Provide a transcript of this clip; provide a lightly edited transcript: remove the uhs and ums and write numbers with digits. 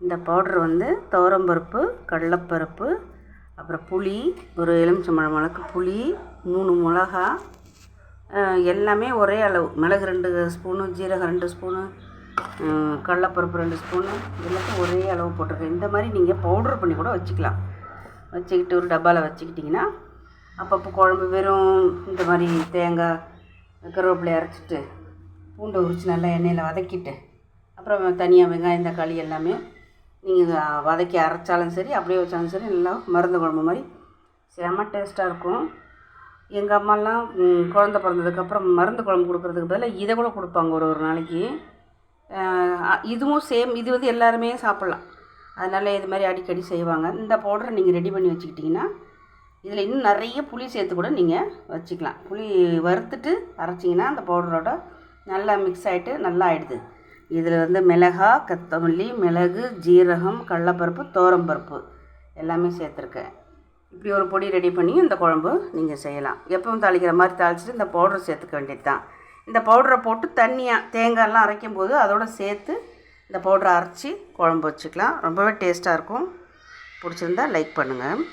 இந்த பவுட்ரு வந்து துவரம்பருப்பு, கடலைப்பருப்பு, அப்புறம் புளி, ஒரு எலுமிச்சம்பழம் அளவுக்கு புளி, 3 மிளகா, எல்லாமே ஒரே அளவு. மிளகு 2 ஸ்பூனு, ஜீரகம் 2 ஸ்பூனு, கடலைப்பருப்பு 2 ஸ்பூனு, எல்லாத்தையும் ஒரே அளவு போட்டிருக்கேன். இந்த மாதிரி நீங்கள் பவுட்ரு பண்ணி கூட வச்சுக்கலாம். வச்சுக்கிட்டு ஒரு டப்பாவில் வச்சுக்கிட்டிங்கன்னா அப்பப்போ குழம்பு வெறும் இந்த மாதிரி தேங்காய், கருவேப்பிலையை அரைச்சிட்டு பூண்டை உரித்து நல்லா எண்ணெயில் வதக்கிட்டு அப்புறம் தனியாக வெங்காயம், தக்காளி எல்லாமே நீங்கள் வதக்கி அரைச்சாலும் சரி, அப்படியே வச்சாலும் சரி, நல்லா மருந்து குழம்பு மாதிரி செம்ம டேஸ்ட்டாக இருக்கும். எங்கள் அம்மாலாம் குழந்த பிறந்ததுக்கப்புறம் மருந்து குழம்பு கொடுக்குறதுக்கு பதிலாக இதை கூட கொடுப்பாங்க ஒரு நாளைக்கு. இதுவும் சேம். இது வந்து எல்லாருமே சாப்பிட்லாம். அதனால் இது மாதிரி அடிக்கடி செய்வாங்க. இந்த பவுடரை நீங்கள் ரெடி பண்ணி வச்சுக்கிட்டிங்கன்னா இதில் இன்னும் நிறைய புளி சேர்த்து கூட நீங்கள் வச்சுக்கலாம். புளி வறுத்துட்டு அரைச்சிங்கன்னா அந்த பவுடரோட நல்லா மிக்ஸ் ஆகிட்டு நல்லா ஆகிடுது. இதில் வந்து மிளகாய், கொத்தமல்லி, மிளகு, ஜீரகம், கடலைப்பருப்பு, துவரம்பருப்பு எல்லாமே சேர்த்துருக்கேன். இப்படி ஒரு பொடி ரெடி பண்ணி இந்த குழம்பு நீங்கள் செய்யலாம். எப்பவும் தாளிக்கிற மாதிரி தாளிச்சிட்டு இந்த பவுடரை சேர்த்துக்க வேண்டியது தான். இந்த பவுடரை போட்டு தண்ணியாக தேங்காயெல்லாம் அரைக்கும் போது அதோடு சேர்த்து இந்த பவுடரை அரைச்சி குழம்பு வச்சுக்கலாம். ரொம்பவே டேஸ்ட்டாக இருக்கும். பிடிச்சிருந்தா லைக் பண்ணுங்கள்.